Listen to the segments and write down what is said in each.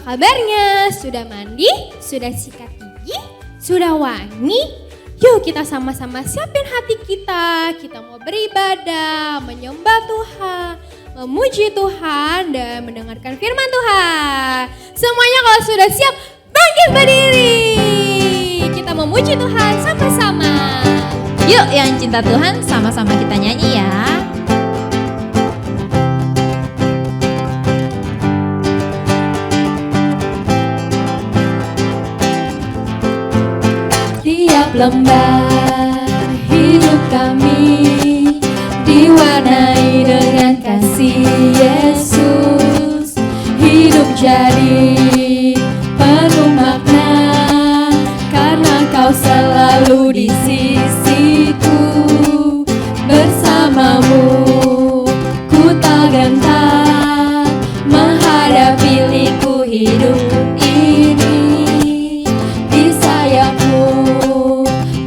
kabarnya? Sudah mandi? Sudah sikat gigi? Sudah wangi? Yuk kita sama-sama siapin hati kita. Kita mau beribadah, menyembah Tuhan, memuji Tuhan, dan mendengarkan firman Tuhan. Semuanya kalau sudah siap, bangkit berdiri. Kita memuji Tuhan sama-sama. Yuk yang cinta Tuhan sama-sama kita nyanyi ya. Tiap lembar hidup kami diwarnai dengan kasih Yesus. Hidup jadi penuh makna karena Kau selalu di sisiku. Bersamamu ku tak gentar menghadapi liku hidup ini. Di sayapmu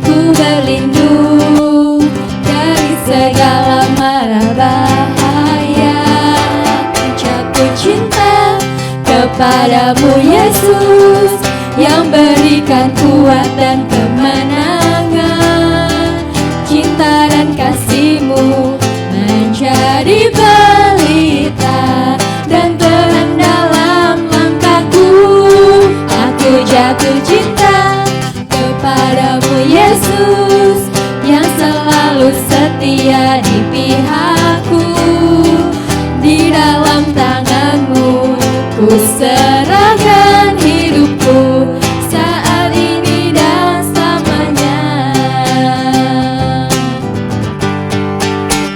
ku berlindung dari segala mara bahaya. Jatuh cinta kepadamu Yesus, yang berikan kuat dan kemenangan. Cinta dan kasih-Mu menjadi pelita dan terang dalam langkahku. Aku jatuh cinta kepadamu Yesus, yang selalu setia di pihakku. Di dalam tangan-Mu ku serahkan hidupku saat ini dan selamanya.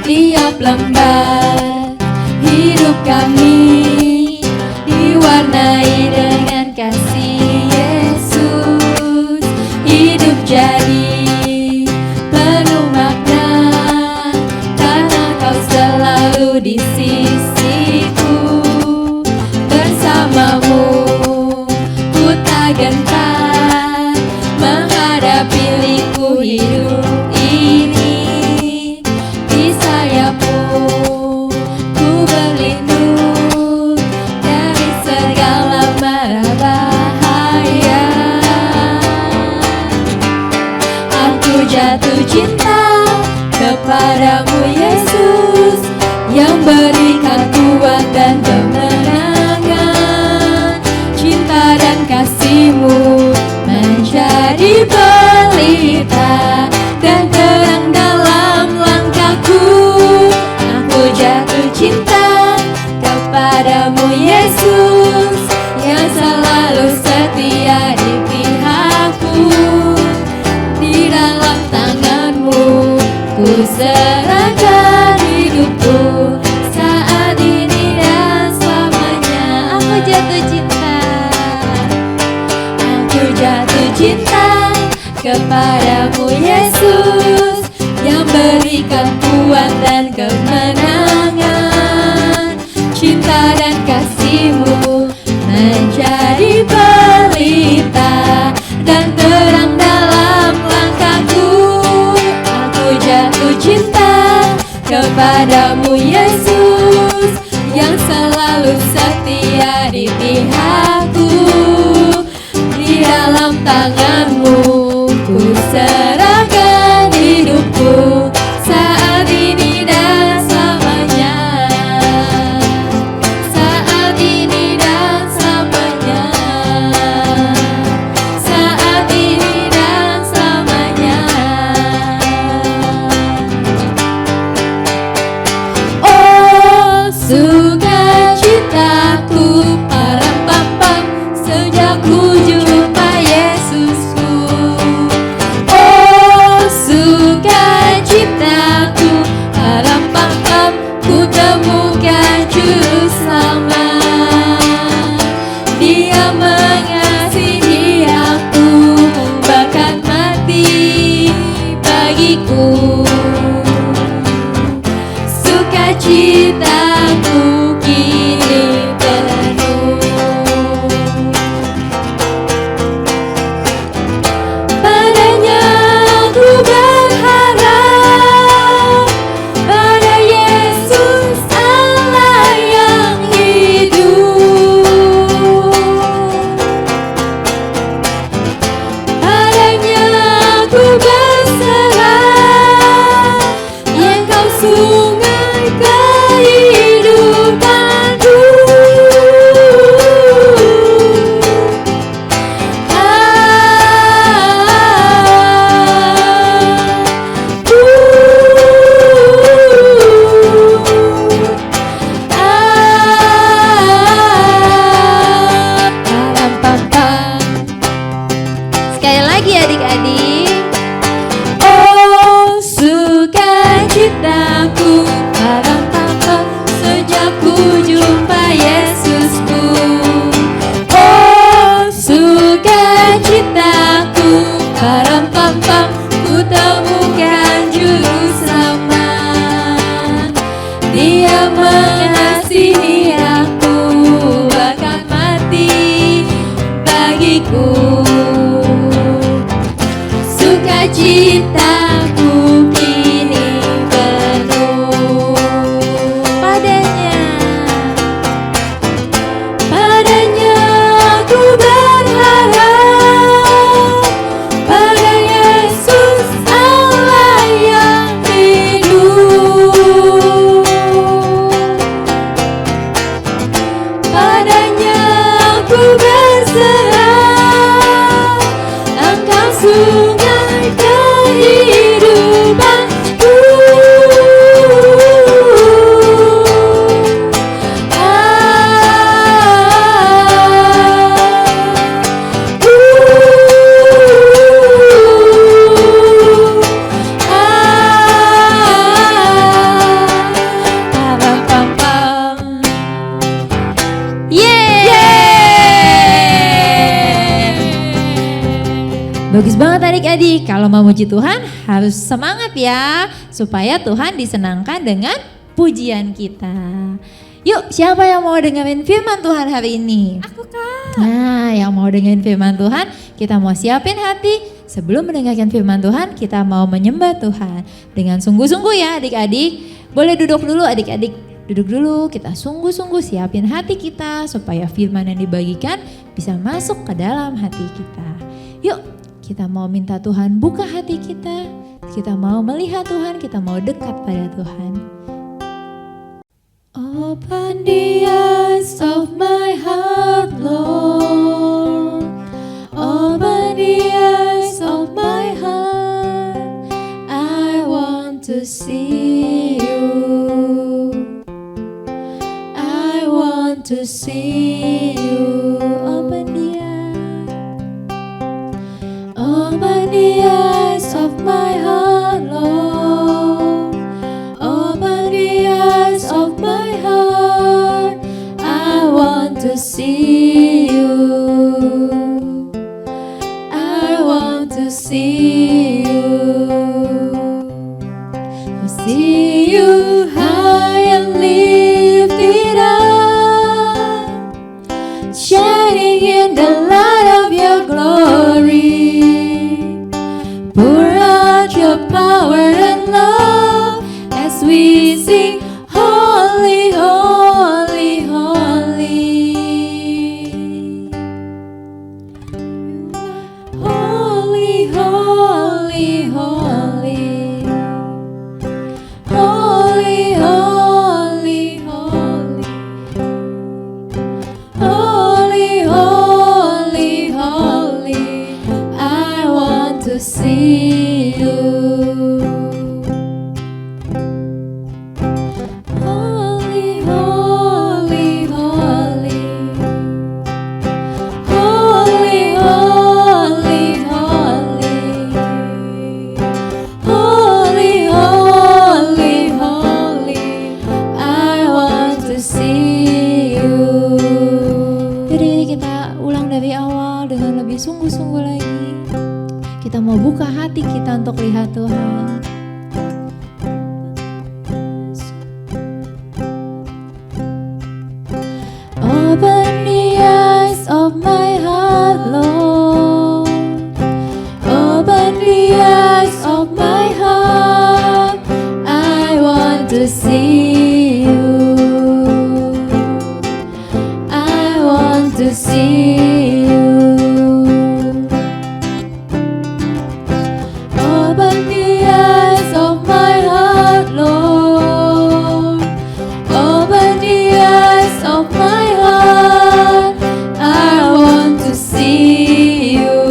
Tiap lembar hidup kami diwarnai dengan kasih Yesus. Hidup jadi penuh makna karena Kau selalu di sisiku. Bersamamu ku tak gentar menghadapi liku hidup ini. Di sayapmu ku berlindung dari segala mara bahaya. Aku jatuh cinta kepadamu Yesus, yang berikan kuat dan kemenangan. Cinta dan kasih-Mu menjadi pelita dan terang dalam langkahku. Aku jatuh cinta kepadamu Yesus, yang selalu setia di pihakku. Di dalam tangan-Mu ku serahkan hidupku saat ini dan selamanya. Aku jatuh cinta, aku jatuh cinta kepadamu Yesus, yang berikan kuat dan kemenangan. Cinta dan kasih-Mu menjadi pelita dan terang dalam langkahku. Aku jatuh cinta kepadamu Yesus, yang selalu setia di pihakku. Di dalam tangan-Mu ku serahkan hidupku saat ini dan selamanya. Saat ini dan selamanya. lagi adik-adik. Oh sukacitaku, pam-pam-pam, sejak ku jumpa Yesusku. Oh sukacitaku, pam-pam-pam, ku temukan juru selamat. Dia mengasihi aku, bahkan mati bagiku. Sukacitaku kini penuh padanya. Padanya aku berharap, pada Yesus Allah yang hidup. Padanya aku berserah, Engkau sungai kehidupanku. Pam-pam-pam. Bagus banget adik-adik, kalau mau muji Tuhan harus semangat ya, supaya Tuhan disenangkan dengan pujian kita. Yuk, siapa yang mau dengerin firman Tuhan hari ini? Aku Kak. Nah, yang mau dengerin firman Tuhan, kita mau siapin hati. Sebelum mendengarkan firman Tuhan, kita mau menyembah Tuhan dengan sungguh-sungguh ya adik-adik. Boleh duduk dulu adik-adik, duduk dulu, kita sungguh-sungguh siapin hati kita supaya firman yang dibagikan bisa masuk ke dalam hati kita. Yuk, kita mau minta Tuhan buka hati kita. Kita mau melihat Tuhan, kita mau dekat pada Tuhan. Open the eyes of my heart, Lord. Open the eyes of my heart. I want to see you. I want to see you. Open the eyes. Open the eyes of my heart, Lord. Open the eyes of my heart. I want to see you. I want to see you. To see you high and lifted up, shining in the light of your glory. Pour out your power and love as we sing, holy, holy, holy. Holy, holy, holy. Holy, holy, holy. Holy, holy, holy. I want to see you. Holy, holy, holy. Holy, holy, holy. Holy, holy, holy. I want to see you. Jadi kita ulang dari awal dengan lebih sungguh-sungguh lagi. Kita mau buka hati kita untuk lihat Tuhan. Open the eyes of my heart, Lord. Open the eyes of my heart. I want to see you. I want to see you. Open the eyes of my heart, Lord. Open the eyes of my heart. I want to see you.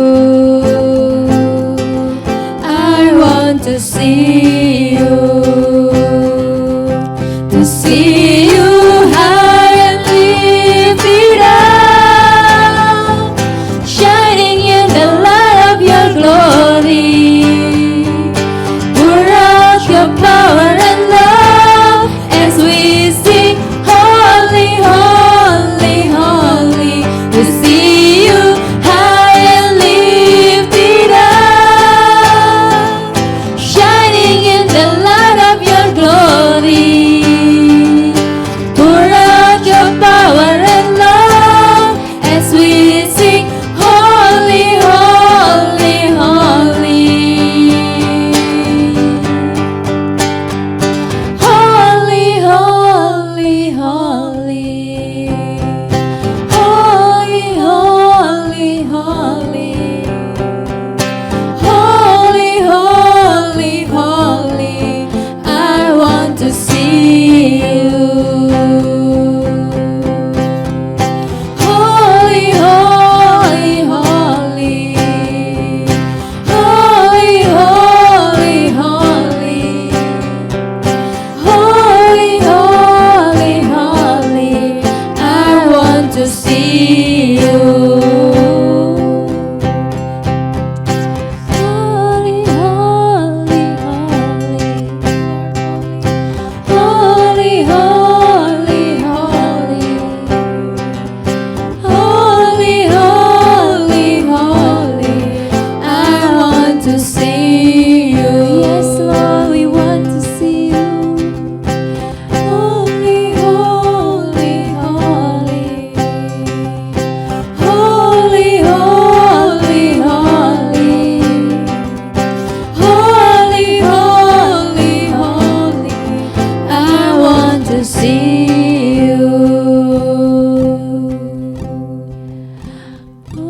I want to see you. To see you high and lifted up,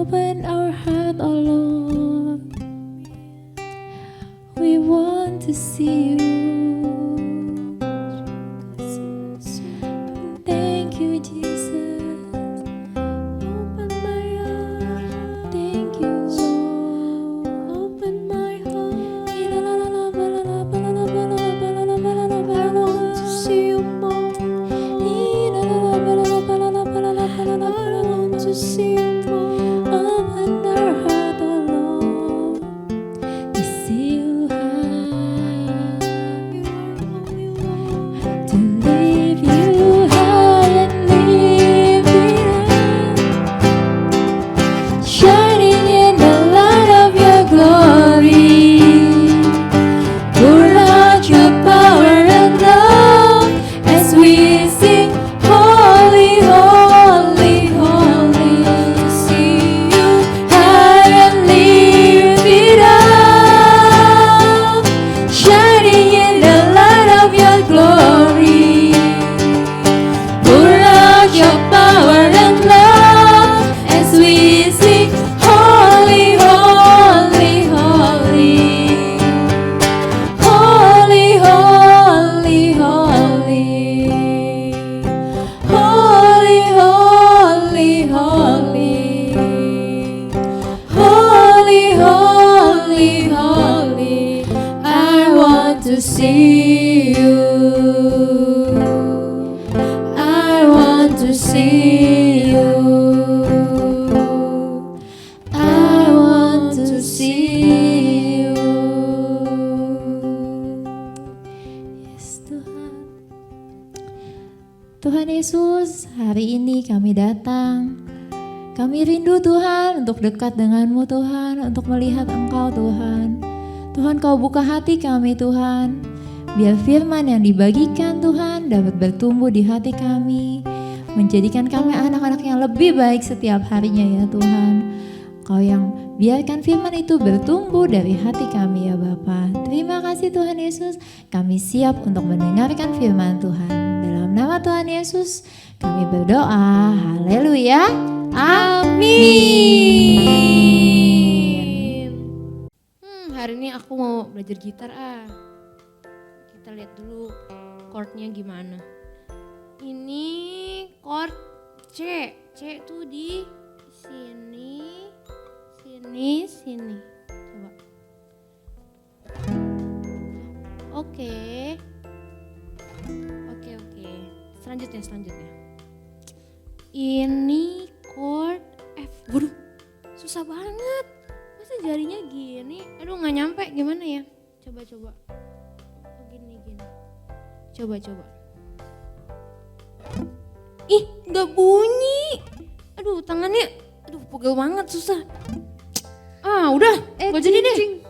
Open our heart, oh Lord. We want to see you. Thank you, Jesus. Open my heart. Thank you, Lord. Open my heart. I want to see you more. I want to see you more. Open our heart, oh Lord. To see you high. To lift you high and lift it up. Shining in the light of your glory. Pour out your power and love as we sing, holy, holy, holy. To see you high and lift it up. Shining in the light of your glory. Pour out your power and love as we sing, holy, holy, holy. Holy, holy, holy. Holy, holy, holy. Holy, holy, holy. I want to see you. I want to see you. I want to see you. Yes, Tuhan. Tuhan Yesus, hari ini kami datang. Kami rindu Tuhan untuk dekat denganmu Tuhan, untuk melihat Engkau Tuhan. Tuhan, Kau buka hati kami Tuhan. Biar firman yang dibagikan Tuhan dapat bertumbuh di hati kami. Menjadikan kami anak-anak yang lebih baik setiap harinya ya Tuhan. Kau yang biarkan firman itu bertumbuh dari hati kami ya Bapa. Terima kasih Tuhan Yesus. Kami siap untuk mendengarkan firman Tuhan. Dalam nama Tuhan Yesus kami berdoa. Haleluya. Amin. Hari ini aku mau belajar gitar Kita lihat dulu chordnya gimana. Ini chord C. C tuh di sini, sini, sini. Coba. Oke. Selanjutnya. Ini chord F. Waduh, susah banget. Masa jarinya gini? Aduh, nggak nyampe. Gimana ya? Coba. Oh, gini. Coba. Ih, nggak bunyi. Aduh, tangannya. Aduh, pegel banget, susah. Udah. Gua jadi deh.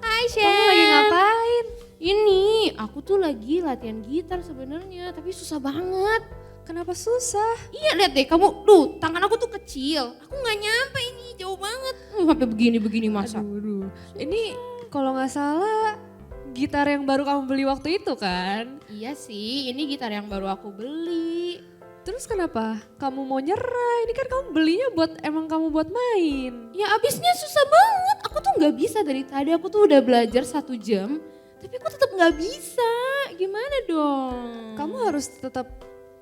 Hai, Shen. Kamu lagi ngapain? Ini, aku tuh lagi latihan gitar sebenarnya, tapi susah banget. Kenapa susah? Iya, lihat deh kamu. Duh, tangan aku tuh kecil. Aku nggak nyampe ini, jauh banget. Sampai begini masa. Aduh. Ini kalau nggak salah gitar yang baru kamu beli waktu itu kan? Iya sih, ini gitar yang baru aku beli. Terus kenapa kamu mau nyerah? Ini kan kamu belinya emang kamu buat main. Ya abisnya susah banget. Aku tuh nggak bisa dari tadi. Aku tuh udah belajar 1 jam, tapi aku tetap nggak bisa. Gimana dong? Kamu harus tetap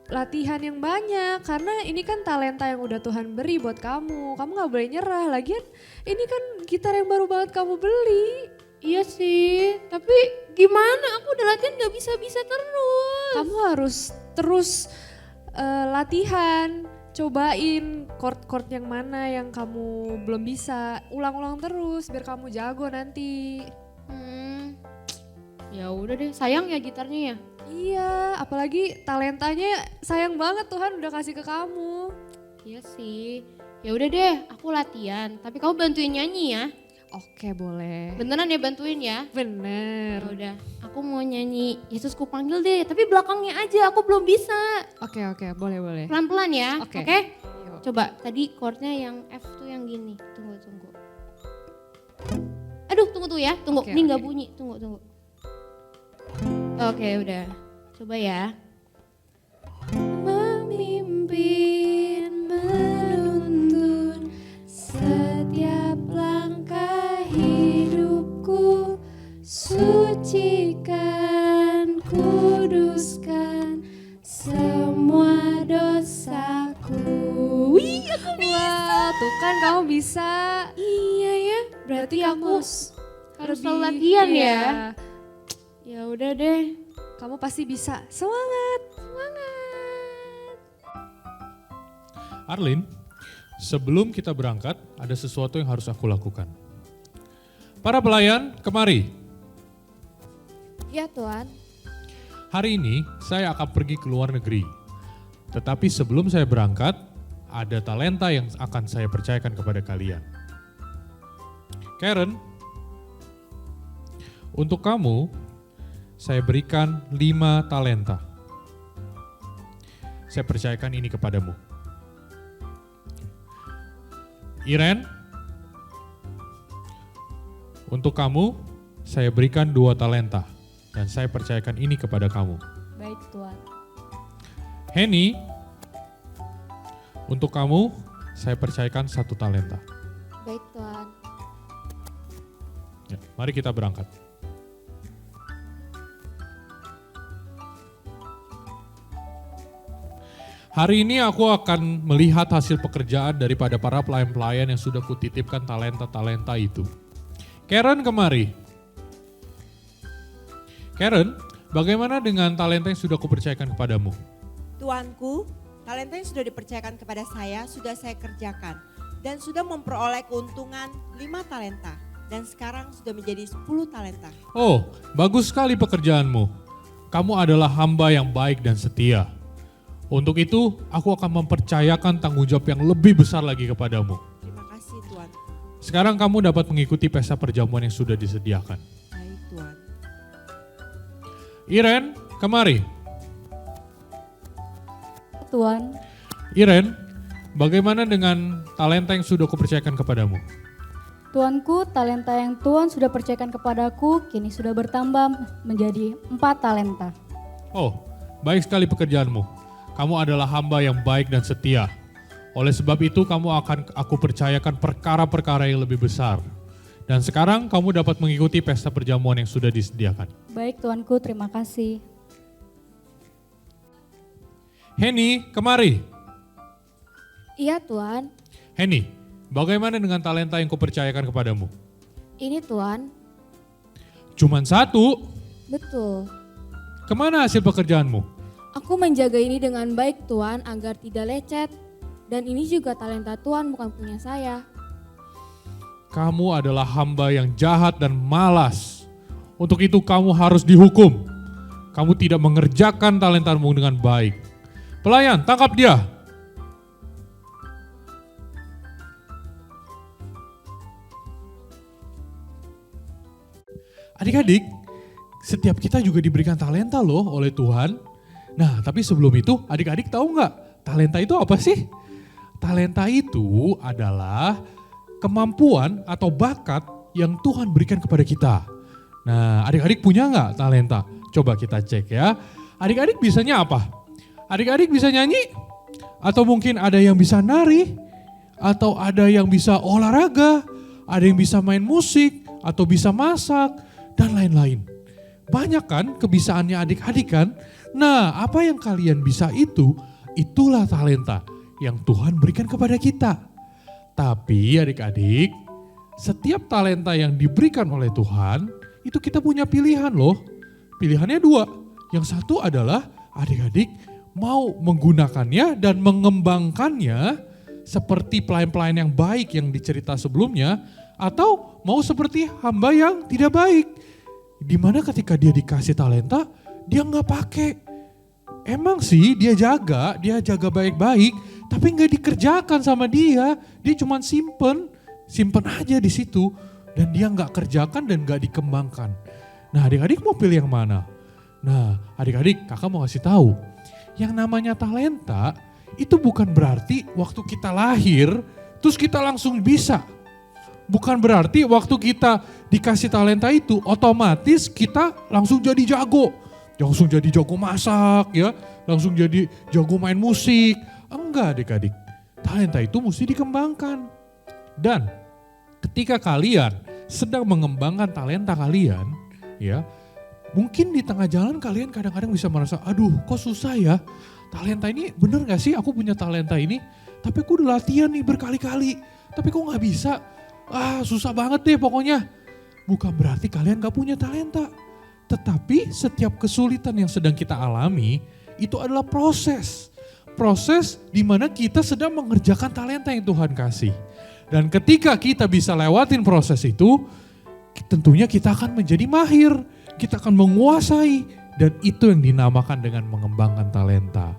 latihan yang banyak karena ini kan talenta yang udah Tuhan beri buat kamu. Kamu gak boleh nyerah. Lagian ini kan gitar yang baru banget kamu beli. Iya sih, tapi gimana? Aku udah latihan gak bisa-bisa terus. Kamu harus terus latihan. Cobain chord-chord yang mana yang kamu belum bisa. Ulang-ulang terus biar kamu jago nanti. Ya udah deh, sayang ya gitarnya ya. Iya, apalagi talentanya sayang banget Tuhan udah kasih ke kamu. Iya sih. Ya udah deh, aku latihan. Tapi kamu bantuin nyanyi ya. Oke, boleh. Beneran ya bantuin ya? Bener. Ya udah, aku mau nyanyi Yesus ku panggil deh. Tapi belakangnya aja, aku belum bisa. Oke, boleh. Pelan-pelan ya, Oke. oke? Yuk. Coba, tadi chordnya yang F tuh yang gini. Tunggu. Aduh, tunggu tuh ya. Tunggu, Oke, ini nggak oke. bunyi. Tunggu. Oke, udah. Coba ya. Memimpin, menuntun Kan kamu bisa. Iya ya, berarti aku harus selalu latihan iya. ya. Ya udah deh. Kamu pasti bisa. Semangat. Arlin, sebelum kita berangkat, ada sesuatu yang harus aku lakukan. Para pelayan, kemari. Ya Tuhan. Hari ini saya akan pergi ke luar negeri. Tetapi sebelum saya berangkat, ada talenta yang akan saya percayakan kepada kalian. Karen, untuk kamu, saya berikan 5 talenta. Saya percayakan ini kepadamu. Iren, untuk kamu, saya berikan 2 talenta. Dan saya percayakan ini kepada kamu. Baik Tuhan. Henny, untuk kamu, saya percayakan 1 talenta. Baik Tuhan. Ya, mari kita berangkat. Hari ini aku akan melihat hasil pekerjaan daripada para pelayan-pelayan yang sudah kutitipkan talenta-talenta itu. Karen, kemari. Karen, bagaimana dengan talenta yang sudah kupercayakan kepadamu? Tuanku, talenta yang sudah dipercayakan kepada saya sudah saya kerjakan dan sudah memperoleh keuntungan 5 talenta dan sekarang sudah menjadi 10 talenta. Oh, bagus sekali pekerjaanmu. Kamu adalah hamba yang baik dan setia. Untuk itu, aku akan mempercayakan tanggung jawab yang lebih besar lagi kepadamu. Terima kasih Tuan. Sekarang kamu dapat mengikuti pesta perjamuan yang sudah disediakan. Baik Tuan. Iren, kemari. Tuhan. Iren, bagaimana dengan talenta yang sudah kupercayakan kepadamu? Tuanku, talenta yang Tuhan sudah percayakan kepadaku kini sudah bertambah menjadi 4 talenta. Oh, baik sekali pekerjaanmu. Kamu adalah hamba yang baik dan setia. Oleh sebab itu aku percayakan perkara-perkara yang lebih besar. Dan sekarang kamu dapat mengikuti pesta perjamuan yang sudah disediakan. Baik Tuanku, terima kasih. Henny, kemari. Iya Tuhan. Henny, bagaimana dengan talenta yang kupercayakan kepadamu? Ini Tuhan. Cuman 1? Betul. Kemana hasil pekerjaanmu? Aku menjaga ini dengan baik Tuhan agar tidak lecet. Dan ini juga talenta Tuhan bukan punya saya. Kamu adalah hamba yang jahat dan malas. Untuk itu kamu harus dihukum. Kamu tidak mengerjakan talentamu dengan baik. Pelayan, tangkap dia. Adik-adik, setiap kita juga diberikan talenta loh oleh Tuhan. Nah, tapi sebelum itu adik-adik tahu nggak talenta itu apa sih? Talenta itu adalah kemampuan atau bakat yang Tuhan berikan kepada kita. Nah, adik-adik punya nggak talenta? Coba kita cek ya. Adik-adik bisanya apa? Adik-adik bisa nyanyi? Atau mungkin ada yang bisa nari? Atau ada yang bisa olahraga? Ada yang bisa main musik? Atau bisa masak? Dan lain-lain. Banyak kan kebisaannya adik-adik kan? Nah, apa yang kalian bisa itu, itulah talenta yang Tuhan berikan kepada kita. Tapi adik-adik, setiap talenta yang diberikan oleh Tuhan, itu kita punya pilihan loh. Pilihannya 2. Yang satu adalah adik-adik mau menggunakannya dan mengembangkannya seperti pelayan-pelayan yang baik yang dicerita sebelumnya, atau mau seperti hamba yang tidak baik. Dimana ketika dia dikasih talenta, dia nggak pakai. Emang sih dia jaga baik-baik, tapi nggak dikerjakan sama dia. Dia cuma simpen aja di situ, dan dia nggak kerjakan dan nggak dikembangkan. Nah, adik-adik mau pilih yang mana? Nah, adik-adik, kakak mau kasih tahu, yang namanya talenta itu bukan berarti waktu kita lahir terus kita langsung bisa. Bukan berarti waktu kita dikasih talenta itu otomatis kita langsung jadi jago. Langsung jadi jago masak ya, langsung jadi jago main musik. Enggak adik-adik, talenta itu mesti dikembangkan. Dan ketika kalian sedang mengembangkan talenta kalian ya, mungkin di tengah jalan kalian kadang-kadang bisa merasa, aduh kok susah ya. Talenta ini bener gak sih aku punya talenta ini? Tapi aku udah latihan nih berkali-kali. tapi kok gak bisa? Susah banget deh pokoknya. Bukan berarti kalian gak punya talenta. Tetapi setiap kesulitan yang sedang kita alami itu adalah proses. Proses di mana kita sedang mengerjakan talenta yang Tuhan kasih. Dan ketika kita bisa lewatin proses itu, tentunya kita akan menjadi mahir. Kita akan menguasai. Dan itu yang dinamakan dengan mengembangkan talenta.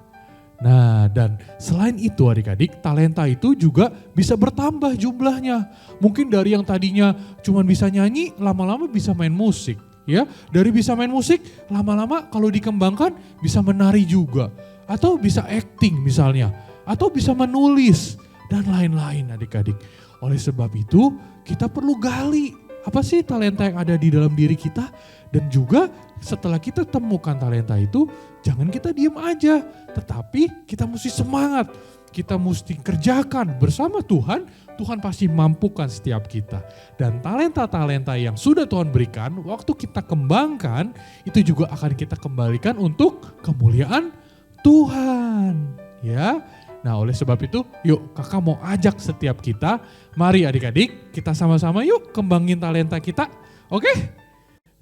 Nah, dan selain itu adik-adik, talenta itu juga bisa bertambah jumlahnya. Mungkin dari yang tadinya cuma bisa nyanyi, lama-lama bisa main musik. Ya, dari bisa main musik, lama-lama kalau dikembangkan bisa menari juga. Atau bisa acting misalnya. Atau bisa menulis dan lain-lain adik-adik. Oleh sebab itu, kita perlu gali apa sih talenta yang ada di dalam diri kita. Dan juga setelah kita temukan talenta itu, jangan kita diem aja. Tetapi kita mesti semangat. Kita mesti kerjakan bersama Tuhan. Tuhan pasti mampukan setiap kita. Dan talenta-talenta yang sudah Tuhan berikan, waktu kita kembangkan, itu juga akan kita kembalikan untuk kemuliaan Tuhan. Ya. Nah, oleh sebab itu, yuk kakak mau ajak setiap kita, mari adik-adik, kita sama-sama yuk kembangin talenta kita. Oke?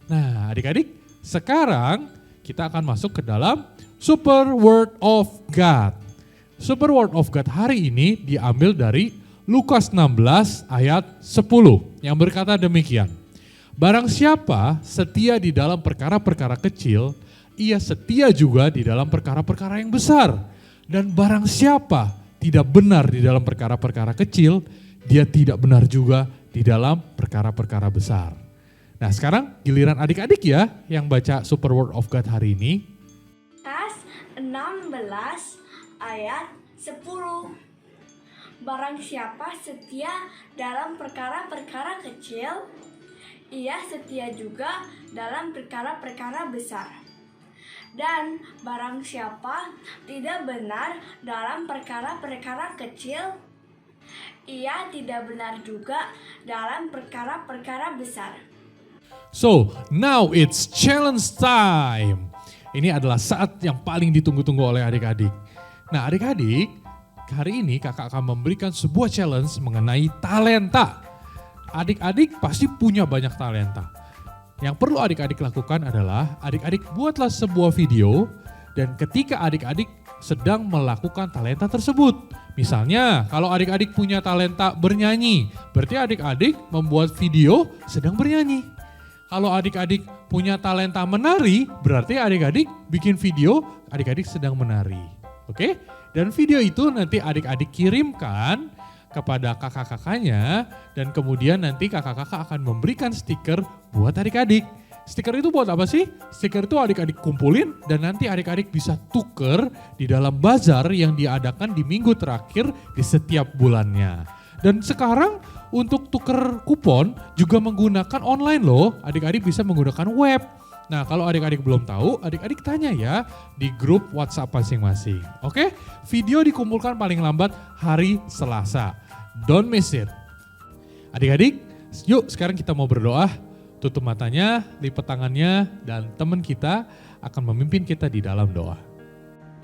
Nah, adik-adik, sekarang kita akan masuk ke dalam Super Word of God. Super Word of God hari ini diambil dari Lukas 16 ayat 10 yang berkata demikian. Barang siapa setia di dalam perkara-perkara kecil, ia setia juga di dalam perkara-perkara yang besar. Dan barang siapa tidak benar di dalam perkara-perkara kecil, dia tidak benar juga di dalam perkara-perkara besar. Nah, sekarang giliran adik-adik ya yang baca Super Word of God hari ini. Lukas 16 ayat 10. Barang siapa setia dalam perkara-perkara kecil, ia setia juga dalam perkara-perkara besar. Dan barang siapa tidak benar dalam perkara-perkara kecil, ia tidak benar juga dalam perkara-perkara besar. So, now it's challenge time. Ini adalah saat yang paling ditunggu-tunggu oleh adik-adik. Nah, adik-adik, hari ini kakak akan memberikan sebuah challenge mengenai talenta. Adik-adik pasti punya banyak talenta. Yang perlu adik-adik lakukan adalah adik-adik buatlah sebuah video dan ketika adik-adik sedang melakukan talenta tersebut. Misalnya kalau adik-adik punya talenta bernyanyi, berarti adik-adik membuat video sedang bernyanyi. Kalau adik-adik punya talenta menari, berarti adik-adik bikin video adik-adik sedang menari. Oke? Dan video itu nanti adik-adik kirimkan kepada kakak-kakaknya dan kemudian nanti kakak-kakak akan memberikan stiker buat adik-adik. Stiker itu buat apa sih? Stiker itu adik-adik kumpulin dan nanti adik-adik bisa tuker di dalam bazar yang diadakan di minggu terakhir di setiap bulannya. Dan sekarang untuk tuker kupon juga menggunakan online loh. Adik-adik bisa menggunakan web. Nah, kalau adik-adik belum tahu, adik-adik tanya ya di grup WhatsApp masing-masing. Oke? Video dikumpulkan paling lambat hari Selasa. Don't miss it. Adik-adik, yuk sekarang kita mau berdoa. Tutup matanya, lipat tangannya, dan teman kita akan memimpin kita di dalam doa.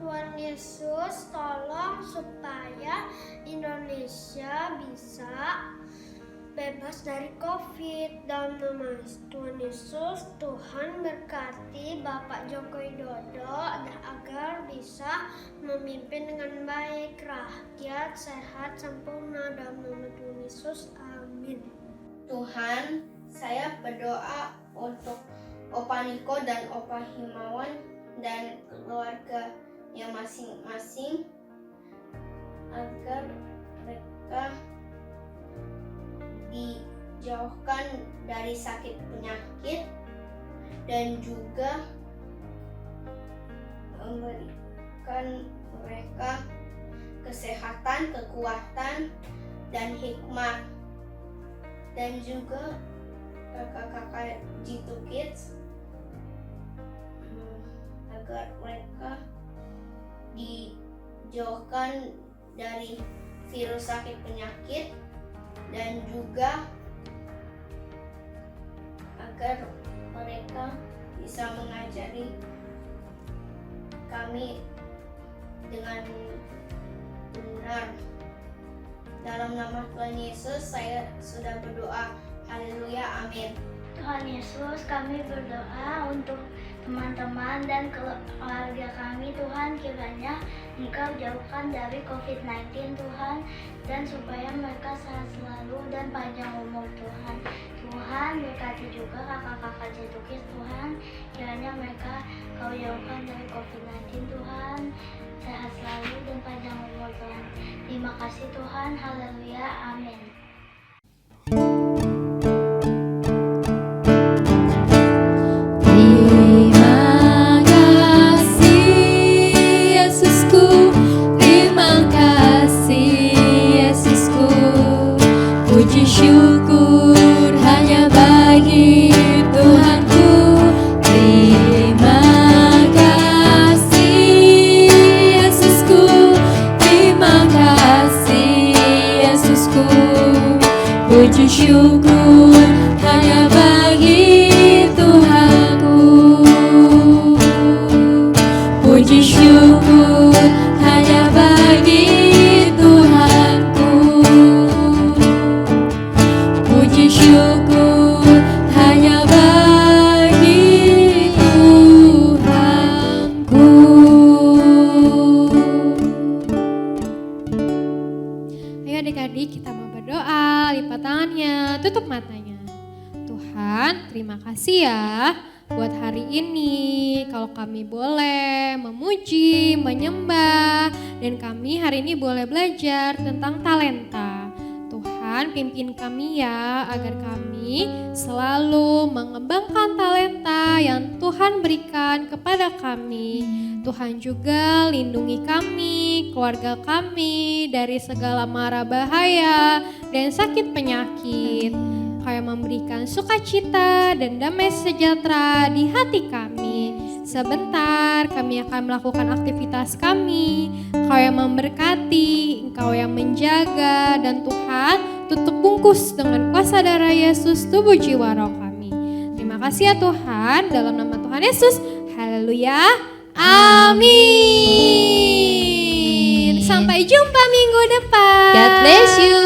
Tuhan Yesus, tolong supaya Indonesia bisa bebas dari COVID dan nama Tuhan Yesus. Tuhan berkati Bapak Joko Widodo agar bisa memimpin dengan baik, rakyat sehat sempurna dalam nama Tuhan Yesus. Amin. Tuhan, saya berdoa untuk Opa Niko dan Opa Himawan dan keluarga yang masing-masing agar mereka dijauhkan dari sakit penyakit dan juga memberikan mereka kesehatan, kekuatan, dan hikmat. Dan juga kakak-kakak G2 Kids agar mereka dijauhkan dari virus sakit penyakit dan juga agar mereka bisa mengajari kami dengan benar Dalam nama Tuhan Yesus saya sudah berdoa. Haleluya, amin. Tuhan Yesus, kami berdoa untuk teman-teman dan keluarga kami. Tuhan, kiranya Engkau jauhkan dari COVID-19 Tuhan, dan supaya mereka sehat selalu dan panjang umur Tuhan. Tuhan, berkati juga kakak-kakak Jetukis Tuhan, kiranya mereka Kau jauhkan dari COVID-19 Tuhan, sehat selalu dan panjang umur Tuhan. Terima kasih Tuhan, haleluya, amin. Terima kasih Yesusku, terima kasih Yesusku. Puji syukur hanya bagi Tuhanku. Terima kasih Yesusku, terima kasih Yesusku. Puji syukur hanya bagi Tuhanku. Puji syukur hanya bagi Tuhanku. Puji syukur hanya bagi Tuhanku. Ayo adik-adik, kita mau berdoa, lipat tangannya, tutup matanya. Tuhan, terima kasih ya buat hari ini. Kalau kami boleh memuji, menyembah, dan kami hari ini boleh belajar tentang talenta. Tuhan, pimpin kami ya, agar kami selalu mengembangkan talenta yang Tuhan berikan kepada kami. Tuhan juga lindungi kami, keluarga kami dari segala mara bahaya dan sakit penyakit. Kau yang memberikan sukacita dan damai sejahtera di hati kami. Sebentar kami akan melakukan aktivitas kami. Kau yang memberkati, Engkau yang menjaga, dan Tuhan tutup bungkus dengan kuasa darah Yesus tubuh jiwa roh kami. Terima kasih ya Tuhan, dalam nama Tuhan Yesus. Haleluya. Amin. Sampai jumpa minggu depan. God bless you.